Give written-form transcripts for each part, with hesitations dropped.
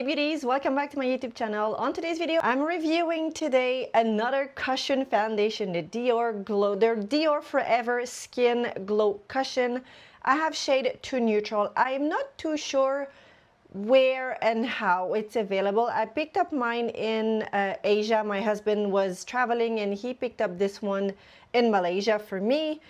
Hey beauties, welcome back to my YouTube channel. On today's video, I'm reviewing today another cushion foundation, the Dior Forever Skin Glow Cushion. I have shade 2 Neutral. I'm not too sure where and how it's available. I picked up mine in Asia. My husband was traveling and he picked up this one in Malaysia for me.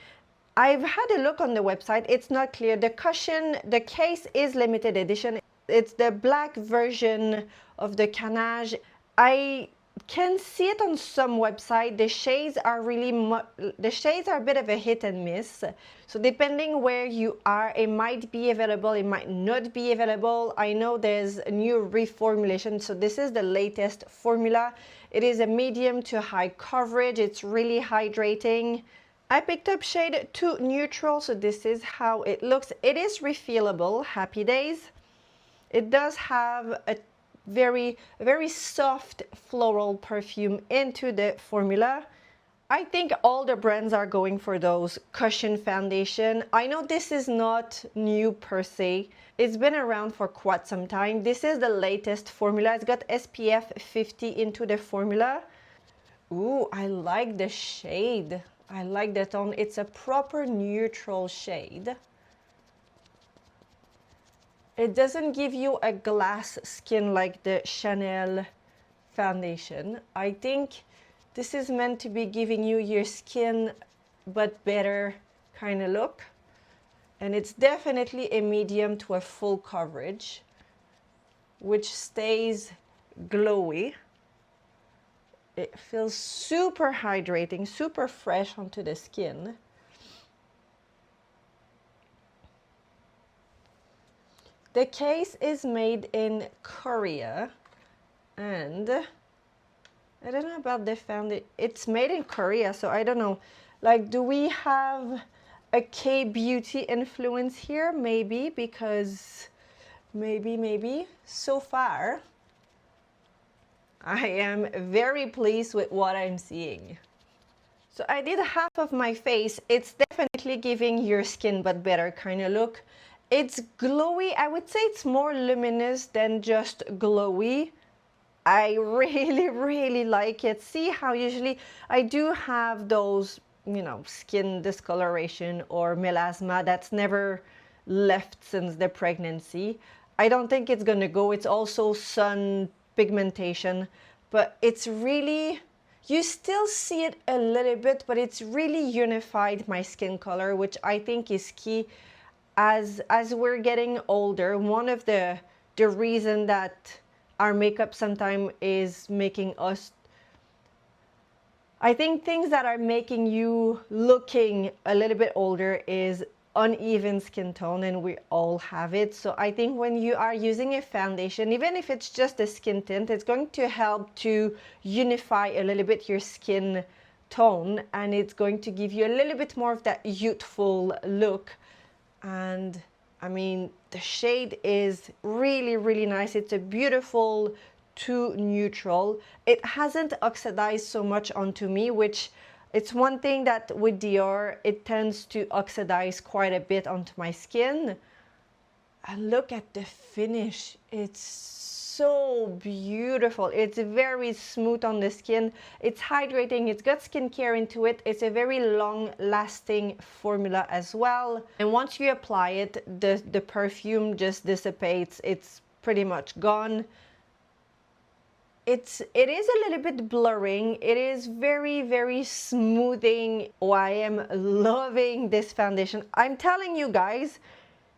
I've had a look on the website. It's not clear. The cushion, the case is limited edition. It's the black version of the canage. I can see it on some website. The shades are a bit of a hit and miss. So depending where you are, it might be available, it might not be available. I know there's a new reformulation. So this is the latest formula. It is a medium to high coverage. It's really hydrating. I picked up shade 2 Neutral, so this is how it looks. It is refillable, happy days. It does have a very soft floral perfume into the formula. I think all the brands are going for those cushion foundation. I know this is not new per se. It's been around for quite some time. This is the latest formula. It's got SPF 50 into the formula. Ooh, I like the shade. I like the tone. It's a proper neutral shade. It doesn't give you a glass skin like the Chanel foundation. I think this is meant to be giving you your skin but better kind of look. And it's definitely a medium to a full coverage, which stays glowy. It feels super hydrating, super fresh onto the skin. The case is made in Korea, and I don't know about the foundation. It's made in Korea, so I don't know. Like, do we have a K-beauty influence here? Maybe, because maybe. So far, I am very pleased with what I'm seeing. So I did half of my face. It's definitely giving your skin but better kind of look. It's glowy. I would say it's more luminous than just glowy. I really like it. See how usually I do have those, you know, skin discoloration or melasma that's never left since the pregnancy. I don't think it's gonna go. It's also sun pigmentation, but it's really, you still see it a little bit, but it's really unified my skin color, which I think is key. As we're getting older, one of the reason that our makeup sometimes is making us, I think things that are making you looking a little bit older is uneven skin tone, and we all have it. So I think when you are using a foundation, even if it's just a skin tint, it's going to help to unify a little bit your skin tone, and it's going to give you a little bit more of that youthful look. And I mean, the shade is really nice. It's a beautiful 2 Neutral. It hasn't oxidized so much onto me, which it's one thing that with Dior, it tends to oxidize quite a bit onto my skin. And look at the finish. It's so beautiful. It's very smooth on the skin. It's hydrating. It's got skincare into it. It's a very long-lasting formula as well. And once you apply it, the perfume just dissipates. It's pretty much gone. It is a little bit blurring. It is very smoothing. Oh, I am loving this foundation. I'm telling you guys,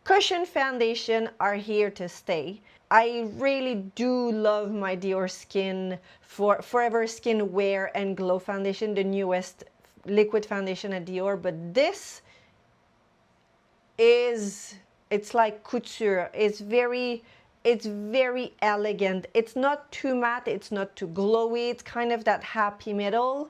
cushion foundation are here to stay. I really do love my Dior Skin Forever Skin Wear and Glow foundation, the newest liquid foundation at Dior, but this is, it's like couture. It's very elegant. It's not too matte, it's not too glowy. It's kind of that happy middle.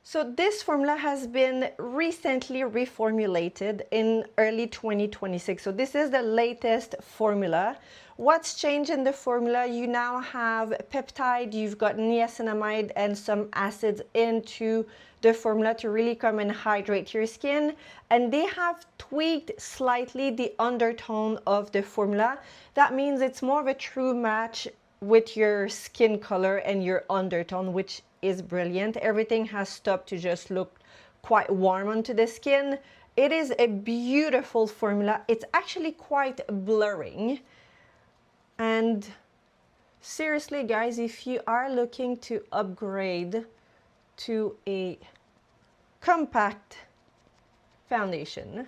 So this formula has been recently reformulated in early 2026. So this is the latest formula. What's changed in the formula? You now have peptide, you've got niacinamide and some acids into the formula to really come and hydrate your skin. And they have tweaked slightly the undertone of the formula. That means it's more of a true match with your skin color and your undertone, which is brilliant. Everything has stopped to just look quite warm onto the skin. It is a beautiful formula. It's actually quite blurring. And seriously, guys, if you are looking to upgrade to a compact foundation,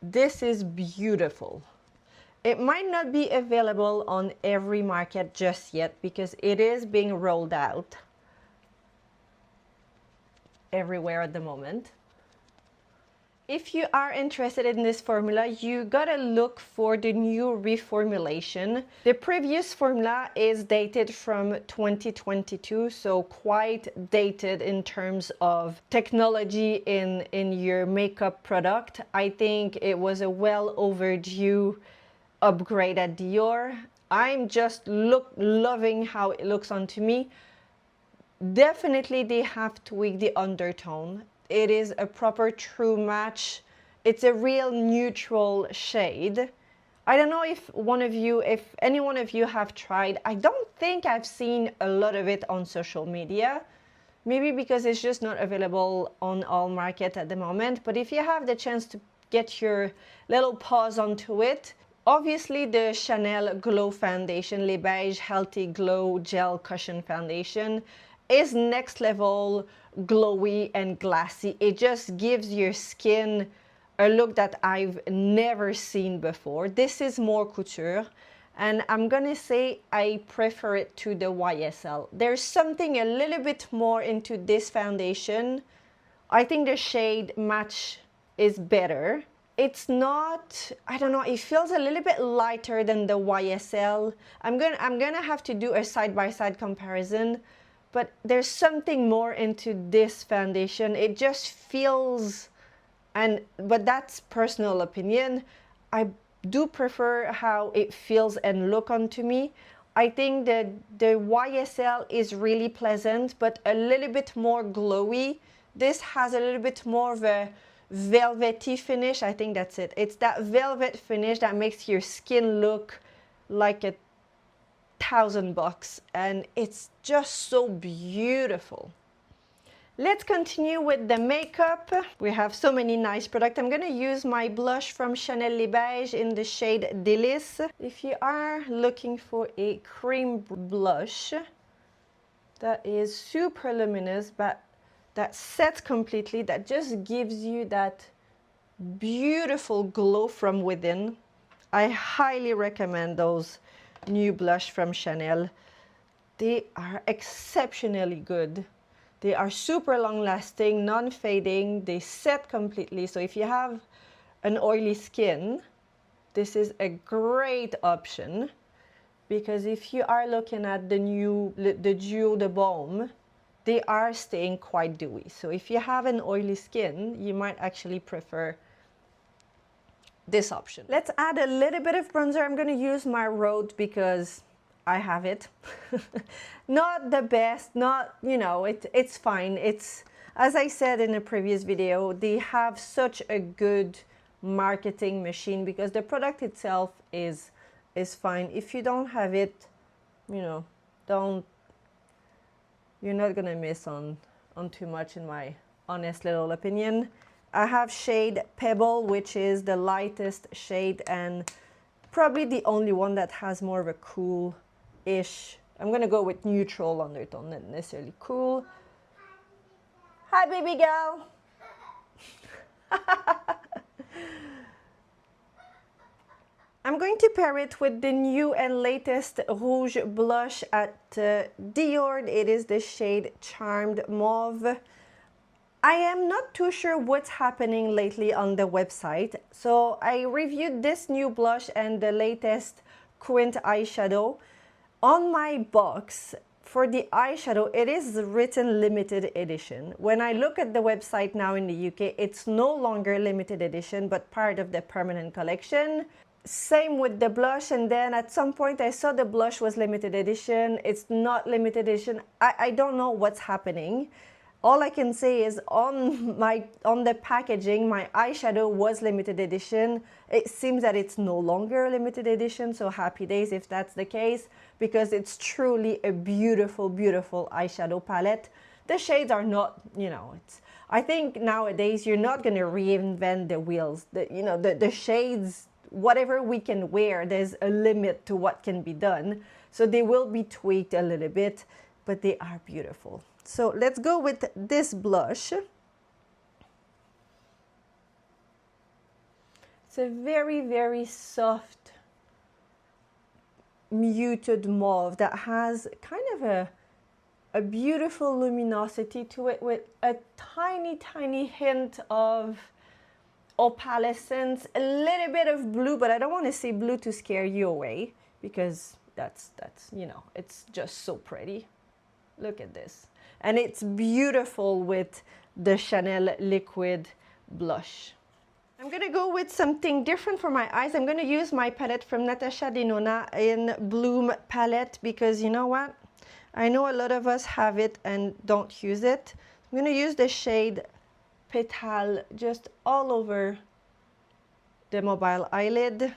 this is beautiful. It might not be available on every market just yet because it is being rolled out everywhere at the moment. If you are interested in this formula, you gotta look for the new reformulation. The previous formula is dated from 2022, so quite dated in terms of technology in your makeup product. I think it was a well overdue upgrade at Dior. I'm just loving how it looks onto me. Definitely they have tweaked the undertone. It is a proper true match. It's a real neutral shade. I don't know if any one of you have tried. I don't think I've seen a lot of it on social media. Maybe because it's just not available on all markets at the moment. But if you have the chance to get your little paws onto it, obviously the Chanel Glow Foundation, Les Beiges Healthy Glow Gel Cushion Foundation, is next level glowy and glassy. It just gives your skin a look that I've never seen before. This is more couture, and I'm gonna say I prefer it to the YSL. There's something a little bit more into this foundation. I think the shade match is better. It's not, I don't know, it feels a little bit lighter than the YSL. I'm gonna have to do a side-by-side comparison, but there's something more into this foundation. It just feels, but that's personal opinion. I do prefer how it feels and look onto me. I think that the YSL is really pleasant, but a little bit more glowy. This has a little bit more of a velvety finish. I think that's it. It's that velvet finish that makes your skin look like $1,000, and it's just so beautiful. Let's continue with the makeup. We have so many nice products. I'm gonna use my blush from Chanel Les Beiges in the shade Delice. If you are looking for a cream blush that is super luminous but that sets completely, that just gives you that beautiful glow from within, I highly recommend those new blush from Chanel. They are exceptionally good. They are super long lasting, non-fading, they set completely. So if you have an oily skin, this is a great option, because if you are looking at the Duo de Baume, they are staying quite dewy. So if you have an oily skin, you might actually prefer this option. Let's add a little bit of bronzer. I'm gonna use my Rhode because I have it. Not the best, not, you know, it's fine. It's, as I said in a previous video, they have such a good marketing machine because the product itself is fine. If you don't have it, you know, you're not gonna miss on too much, in my honest little opinion. I have shade Pebble, which is the lightest shade and probably the only one that has more of a cool-ish. I'm gonna go with neutral undertone, not necessarily cool. Hi, baby girl. I'm going to pair it with the new and latest Rouge blush at Dior. It is the shade Charmed Mauve. I am not too sure what's happening lately on the website. So I reviewed this new blush and the latest Quint eyeshadow. On my box, for the eyeshadow, it is written limited edition. When I look at the website now in the UK, it's no longer limited edition, but part of the permanent collection. Same with the blush, and then at some point I saw the blush was limited edition. It's not limited edition. I don't know what's happening. All I can say is on the packaging, my eyeshadow was limited edition. It seems that it's no longer limited edition, so happy days if that's the case, because it's truly a beautiful, beautiful eyeshadow palette. The shades are not, you know, I think nowadays you're not going to reinvent the wheels. The shades, whatever we can wear, there's a limit to what can be done. So they will be tweaked a little bit, but they are beautiful. So let's go with this blush. It's a very, very soft, muted mauve that has kind of a beautiful luminosity to it with a tiny, tiny hint of opalescence, a little bit of blue, but I don't want to say blue to scare you away because that's you know, it's just so pretty. Look at this. And it's beautiful with the Chanel liquid blush. I'm gonna go with something different for my eyes. I'm gonna use my palette from Natasha Denona in Bloom palette because you know what? I know a lot of us have it and don't use it. I'm gonna use the shade Petal just all over the mobile eyelid.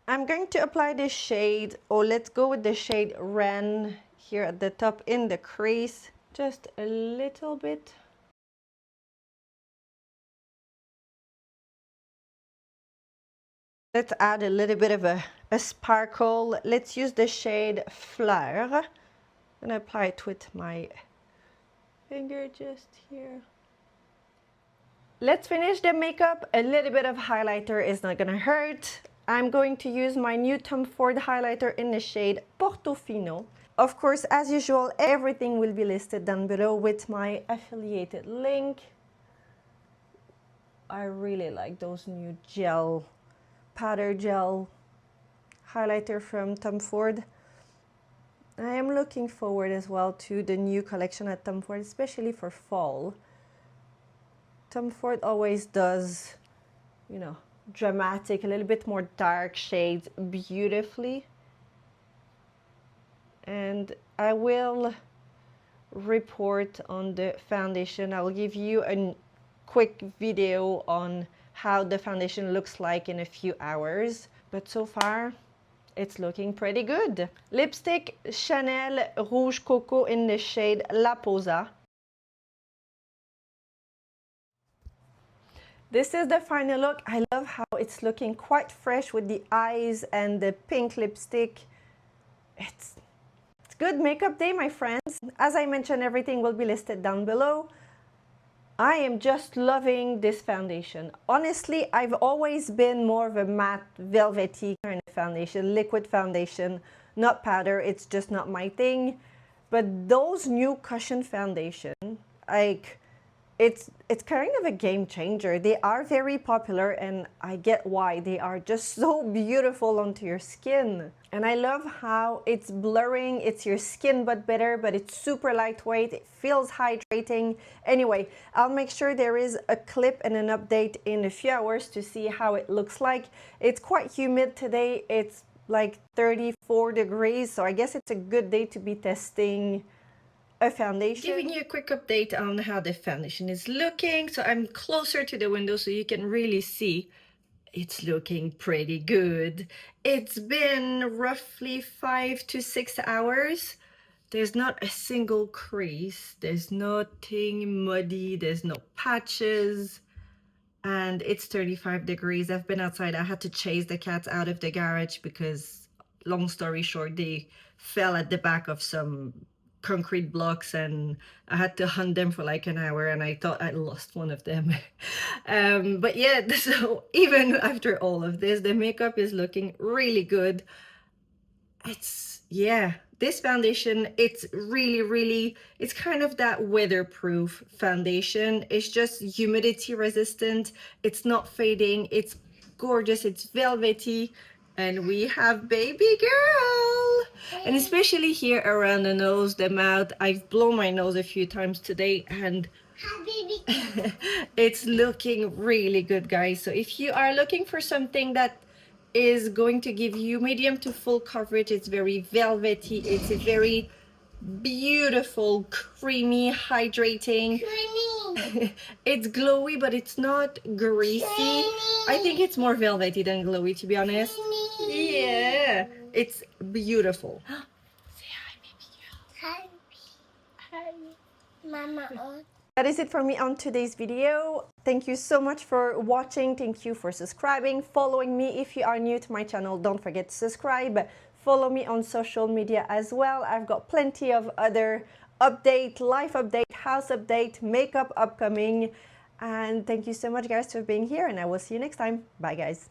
I'm going to apply this shade, or let's go with the shade Ren here at the top in the crease, just a little bit. Let's add a little bit of a sparkle. Let's use the shade Fleur. I'm gonna apply it with my finger just here. Let's finish the makeup. A little bit of highlighter is not gonna hurt. I'm going to use my new Tom Ford highlighter in the shade Portofino. Of course, as usual, everything will be listed down below with my affiliated link. I really like those new powder gel highlighter from Tom Ford. I am looking forward as well to the new collection at Tom Ford, especially for fall. Tom Ford always does, you know, dramatic, a little bit more dark shades beautifully. And I will report on the foundation. I'll give you a quick video on how the foundation looks like in a few hours. But so far, it's looking pretty good. Lipstick, Chanel Rouge Coco in the shade La Pausa. This is the final look. I love how it's looking quite fresh with the eyes and the pink lipstick. It's good makeup day, my friends. As I mentioned, everything will be listed down below. I am just loving this foundation. Honestly, I've always been more of a matte, velvety kind of foundation, liquid foundation, not powder. It's just not my thing. But those new cushion foundation, like, it's kind of a game changer. They are very popular and I get why. They are just so beautiful onto your skin. And I love how it's blurring. It's your skin but better, but it's super lightweight. It feels hydrating. Anyway, I'll make sure there is a clip and an update in a few hours to see how it looks like. It's quite humid today. It's like 34 degrees, so I guess it's a good day to be testing a foundation. Giving you a quick update on how the foundation is looking. So I'm closer to the window so you can really see it's looking pretty good. It's been roughly 5 to 6 hours. There's not a single crease. There's nothing muddy. There's no patches. And it's 35 degrees. I've been outside. I had to chase the cats out of the garage because, long story short, they fell at the back of some concrete blocks and I had to hunt them for like an hour and I thought I lost one of them. But yeah, so even after all of this, the makeup is looking really good. Yeah, this foundation, it's really, it's kind of that weatherproof foundation. It's just humidity resistant. It's not fading. It's gorgeous. It's velvety. And we have baby girl. And especially here around the nose, the mouth. I've blown my nose a few times today and it's looking really good, guys. So if you are looking for something that is going to give you medium to full coverage. It's very velvety. It's a very beautiful, creamy, hydrating. Creamy. It's glowy, but it's not greasy. Creamy. I think it's more velvety than glowy, to be honest. Creamy. Yeah, it's beautiful. Say hi, baby girl. Hi. Hi. Mama. That is it for me on today's video. Thank you so much for watching. Thank you for subscribing, following me. If you are new to my channel, don't forget to subscribe. Follow me on social media as well. I've got plenty of other update, life update, house update, makeup upcoming. And thank you so much, guys, for being here, and I will see you next time. Bye, guys.